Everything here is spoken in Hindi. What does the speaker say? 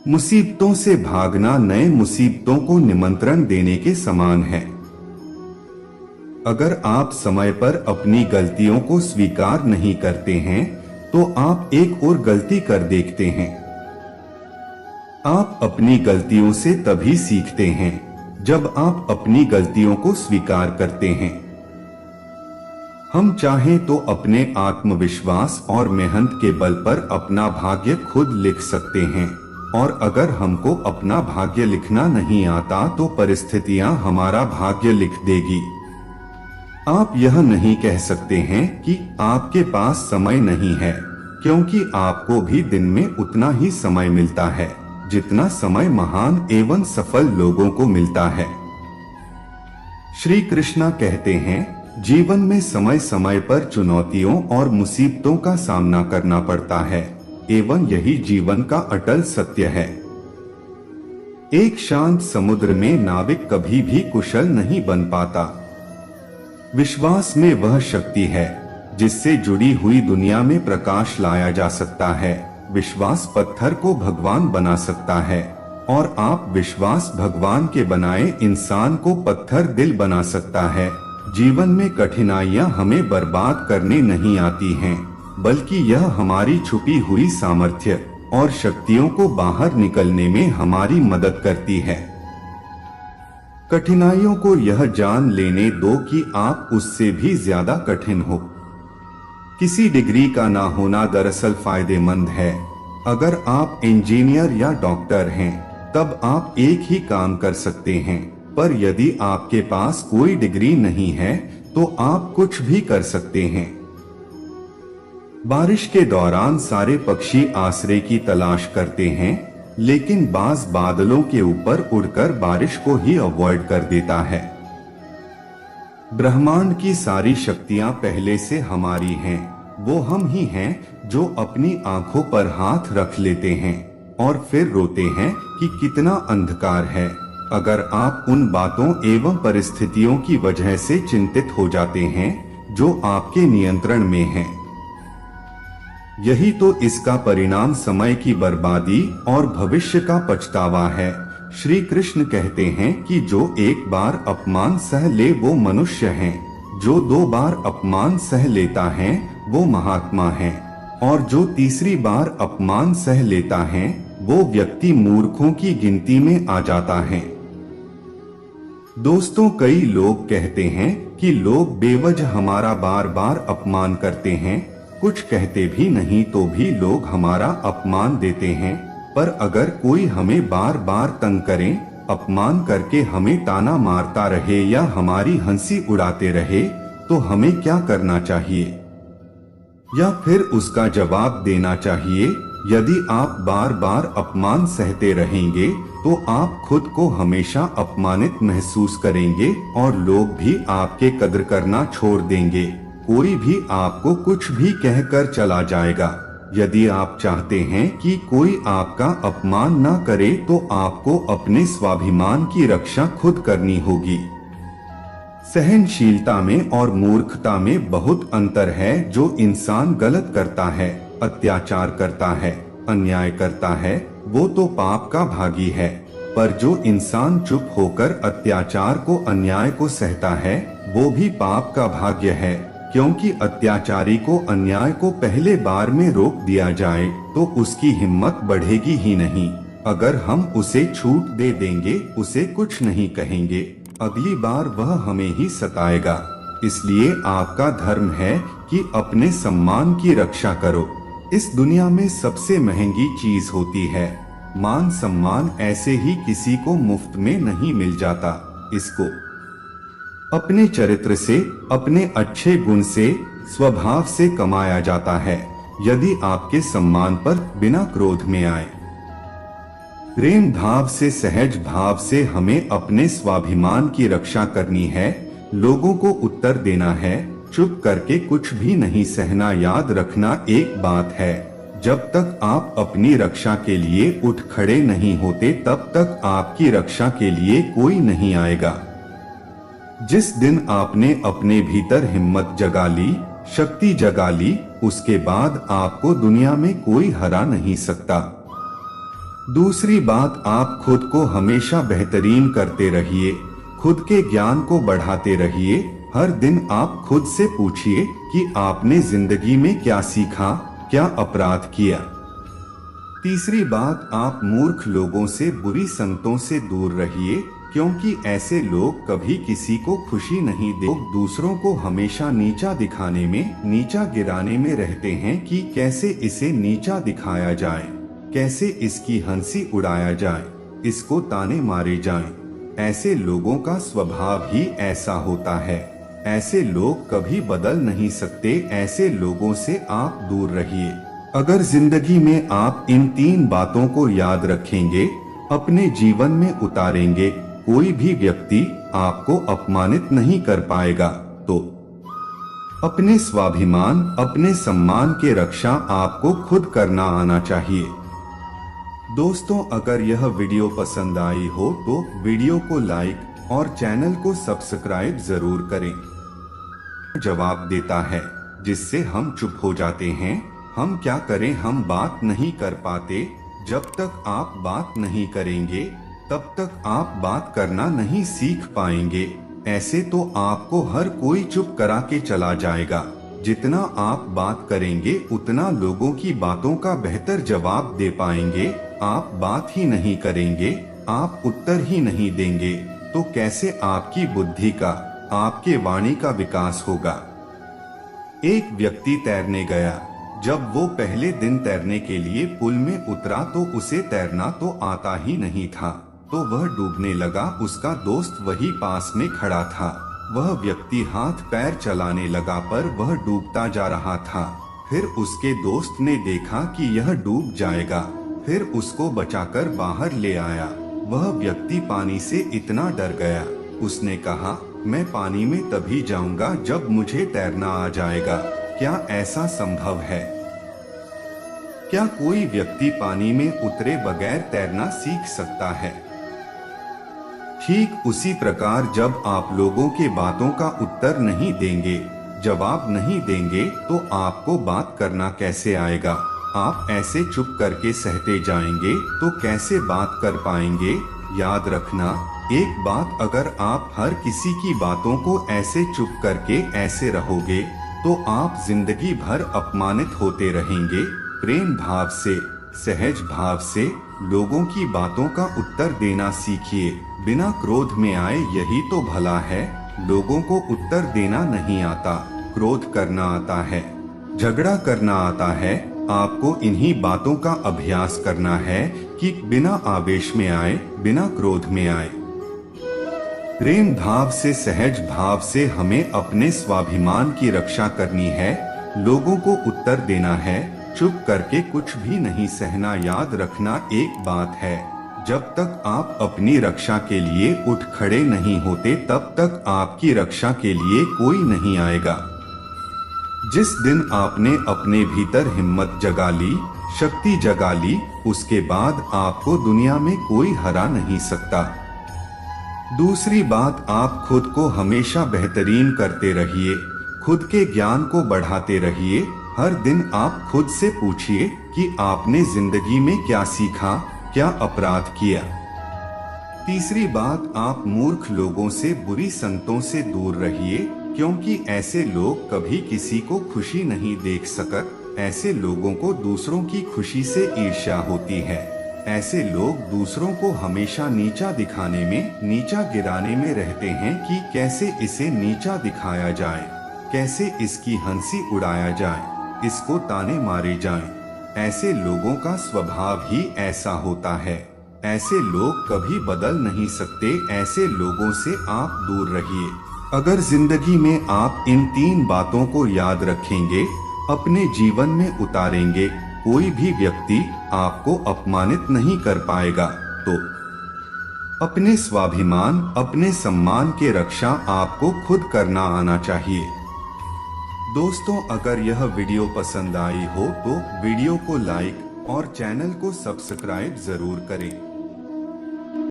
मुसीबतों से भागना नए मुसीबतों को निमंत्रण देने के समान है। अगर आप समय पर अपनी गलतियों को स्वीकार नहीं करते हैं तो आप एक और गलती कर देखते हैं। आप अपनी गलतियों से तभी सीखते हैं जब आप अपनी गलतियों को स्वीकार करते हैं। हम चाहें तो अपने आत्मविश्वास और मेहनत के बल पर अपना भाग्य खुद लिख सकते हैं, और अगर हमको अपना भाग्य लिखना नहीं आता तो परिस्थितियां हमारा भाग्य लिख देगी। आप यह नहीं कह सकते हैं कि आपके पास समय नहीं है, क्योंकि आपको भी दिन में उतना ही समय मिलता है जितना समय महान एवं सफल लोगों को मिलता है। श्री कृष्ण कहते हैं, जीवन में समय समय पर चुनौतियों और मुसीबतों का सामना करना पड़ता है एवं यही जीवन का अटल सत्य है। एक शांत समुद्र में नाविक कभी भी कुशल नहीं बन पाता। विश्वास में वह शक्ति है जिससे जुड़ी हुई दुनिया में प्रकाश लाया जा सकता है। विश्वास पत्थर को भगवान बना सकता है, और आप विश्वास भगवान के बनाए इंसान को पत्थर दिल बना सकता है। जीवन में कठिनाइयां हमें बर्बाद करने नहीं आती हैं, बल्कि यह हमारी छुपी हुई सामर्थ्य और शक्तियों को बाहर निकलने में हमारी मदद करती है। कठिनाइयों को यह जान लेने दो कि आप उससे भी ज्यादा कठिन हो। किसी डिग्री का ना होना दरअसल फायदेमंद है। अगर आप इंजीनियर या डॉक्टर हैं, तब आप एक ही काम कर सकते हैं, पर यदि आपके पास कोई डिग्री नहीं है तो आप कुछ भी कर सकते हैं। बारिश के दौरान सारे पक्षी आश्रय की तलाश करते हैं, लेकिन बाज बादलों के ऊपर उड़कर बारिश को ही अवॉइड कर देता है। ब्रह्मांड की सारी शक्तियां पहले से हमारी हैं। वो हम ही हैं जो अपनी आंखों पर हाथ रख लेते हैं और फिर रोते हैं कि कितना अंधकार है। अगर आप उन बातों एवं परिस्थितियों की वजह से चिंतित हो जाते हैं जो आपके नियंत्रण में हैं, यही तो इसका परिणाम समय की बर्बादी और भविष्य का पछतावा है। श्री कृष्ण कहते हैं कि जो एक बार अपमान सह ले वो मनुष्य है, जो 2 बार अपमान सह लेता है वो महात्मा है, और जो तीसरी बार अपमान सह लेता है वो व्यक्ति मूर्खों की गिनती में आ जाता है। दोस्तों, कई लोग कहते हैं कि लोग बेवजह हमारा बार बार अपमान करते हैं, कुछ कहते भी नहीं तो भी लोग हमारा अपमान देते हैं। पर अगर कोई हमें बार बार तंग करे, अपमान करके हमें ताना मारता रहे या हमारी हंसी उड़ाते रहे, तो हमें क्या करना चाहिए? या फिर उसका जवाब देना चाहिए। यदि आप बार बार अपमान सहते रहेंगे तो आप खुद को हमेशा अपमानित महसूस करेंगे और लोग भी आपके कदर करना छोड़ देंगे। कोई भी आपको कुछ भी कहकर चला जाएगा। यदि आप चाहते हैं कि कोई आपका अपमान न करे तो आपको अपने स्वाभिमान की रक्षा खुद करनी होगी। सहनशीलता में और मूर्खता में बहुत अंतर है। जो इंसान गलत करता है, अत्याचार करता है, अन्याय करता है, वो तो पाप का भागी है। पर जो इंसान चुप होकर अत्याचार को, अन्याय को सहता है, वो भी पाप का भाग्य है। क्योंकि अत्याचारी को अन्याय को पहले बार में रोक दिया जाए तो उसकी हिम्मत बढ़ेगी ही नहीं। अगर हम उसे छूट दे देंगे, उसे कुछ नहीं कहेंगे, अगली बार वह हमें ही सताएगा। इसलिए आपका धर्म है कि अपने सम्मान की रक्षा करो। इस दुनिया में सबसे महंगी चीज होती है मान सम्मान। ऐसे ही किसी को मुफ्त में नहीं मिल जाता। इसको अपने चरित्र से, अपने अच्छे गुण से, स्वभाव से कमाया जाता है। यदि आपके सम्मान पर बिना क्रोध में आए, प्रेम भाव से, सहज भाव से हमें अपने स्वाभिमान की रक्षा करनी है, लोगों को उत्तर देना है, चुप करके कुछ भी नहीं सहना। याद रखना एक बात है, जब तक आप अपनी रक्षा के लिए उठ खड़े नहीं होते तब तक आपकी रक्षा के लिए कोई नहीं आएगा। जिस दिन आपने अपने भीतर हिम्मत जगा ली, शक्ति जगा ली, उसके बाद आपको दुनिया में कोई हरा नहीं सकता। दूसरी बात, आप खुद को हमेशा बेहतरीन करते रहिए, खुद के ज्ञान को बढ़ाते रहिए। हर दिन आप खुद से पूछिए कि आपने जिंदगी में क्या सीखा, क्या अपराध किया। तीसरी बात, आप मूर्ख लोगों से, बुरी संगतों से दूर रहिए, क्योंकि ऐसे लोग कभी किसी को खुशी नहीं दे, दूसरों को हमेशा नीचा दिखाने में, नीचा गिराने में रहते हैं कि कैसे इसे नीचा दिखाया जाए, कैसे इसकी हंसी उड़ाया जाए, इसको ताने मारे जाएं। ऐसे लोगों का स्वभाव ही ऐसा होता है। ऐसे लोग कभी बदल नहीं सकते। ऐसे लोगों से आप दूर रहिए। अगर जिंदगी में आप इन 3 बातों को याद रखेंगे, अपने जीवन में उतारेंगे, कोई भी व्यक्ति आपको अपमानित नहीं कर पाएगा। तो अपने स्वाभिमान, अपने सम्मान के रक्षा आपको खुद करना आना चाहिए। दोस्तों, अगर यह वीडियो पसंद आई हो तो वीडियो को लाइक और चैनल को सब्सक्राइब जरूर करें। जवाब देता है जिससे हम चुप हो जाते हैं। हम क्या करें, हम बात नहीं कर पाते। जब तक आप बात नहीं करेंगे तब तक आप बात करना नहीं सीख पाएंगे। ऐसे तो आपको हर कोई चुप करा के चला जाएगा। जितना आप बात करेंगे उतना लोगों की बातों का बेहतर जवाब दे पाएंगे। आप बात ही नहीं करेंगे, आप उत्तर ही नहीं देंगे, तो कैसे आपकी बुद्धि का, आपके वाणी का विकास होगा। एक व्यक्ति तैरने गया। जब वो पहले दिन तैरने के लिए पुल में उतरा तो उसे तैरना तो आता ही नहीं था, तो वह डूबने लगा। उसका दोस्त वही पास में खड़ा था। वह व्यक्ति हाथ पैर चलाने लगा पर वह डूबता जा रहा था। फिर उसके दोस्त ने देखा कि यह डूब जाएगा, फिर उसको बचाकर बाहर ले आया। वह व्यक्ति पानी से इतना डर गया, उसने कहा, मैं पानी में तभी जाऊंगा जब मुझे तैरना आ जाएगा। क्या ऐसा संभव है? क्या कोई व्यक्ति पानी में उतरे बगैर तैरना सीख सकता है? ठीक उसी प्रकार जब आप लोगों के बातों का उत्तर नहीं देंगे, जवाब नहीं देंगे, तो आपको बात करना कैसे आएगा? आप ऐसे चुप करके सहते जाएंगे तो कैसे बात कर पाएंगे? याद रखना एक बात, अगर आप हर किसी की बातों को ऐसे चुप करके ऐसे रहोगे तो आप जिंदगी भर अपमानित होते रहेंगे। प्रेम भाव से, सहज भाव से लोगों की बातों का उत्तर देना सीखिए। बिना क्रोध में आए, यही तो भला है। लोगों को उत्तर देना नहीं आता, क्रोध करना आता है, झगड़ा करना आता है। आपको इन्हीं बातों का अभ्यास करना है कि बिना आवेश में आए, बिना क्रोध में आए। प्रेम भाव से, सहज भाव से हमें अपने स्वाभिमान की रक्षा करनी है। लोगों को उत्तर देना है, चुप करके कुछ भी नहीं सहना। याद रखना एक बात है, जब तक आप अपनी रक्षा के लिए उठ खड़े नहीं होते तब तक आपकी रक्षा के लिए कोई नहीं आएगा। जिस दिन आपने अपने भीतर हिम्मत जगा ली, शक्ति जगा ली, उसके बाद आपको दुनिया में कोई हरा नहीं सकता। दूसरी बात, आप खुद को हमेशा बेहतरीन करते रहिए, खुद के ज्ञान को बढ़ाते रहिए। हर दिन आप खुद से पूछिए कि आपने जिंदगी में क्या सीखा, क्या अपराध किया। तीसरी बात, आप मूर्ख लोगों से, बुरी संगतों से दूर रहिए, क्योंकि ऐसे लोग कभी किसी को खुशी नहीं देख सकते। ऐसे लोगों को दूसरों की खुशी से ईर्ष्या होती है। ऐसे लोग दूसरों को हमेशा नीचा दिखाने में, नीचा गिराने में रहते हैं कि कैसे इसे नीचा दिखाया जाए, कैसे इसकी हंसी उड़ाया जाए, इसको ताने मारे जाएं। ऐसे लोगों का स्वभाव ही ऐसा होता है। ऐसे लोग कभी बदल नहीं सकते। ऐसे लोगों से आप दूर रहिए। अगर जिंदगी में आप इन 3 बातों को याद रखेंगे, अपने जीवन में उतारेंगे, कोई भी व्यक्ति आपको अपमानित नहीं कर पाएगा। तो अपने स्वाभिमान, अपने सम्मान के रक्षा आपको खुद करना आना चाहिए। दोस्तों, अगर यह वीडियो पसंद आई हो तो वीडियो को लाइक और चैनल को सब्सक्राइब जरूर करें।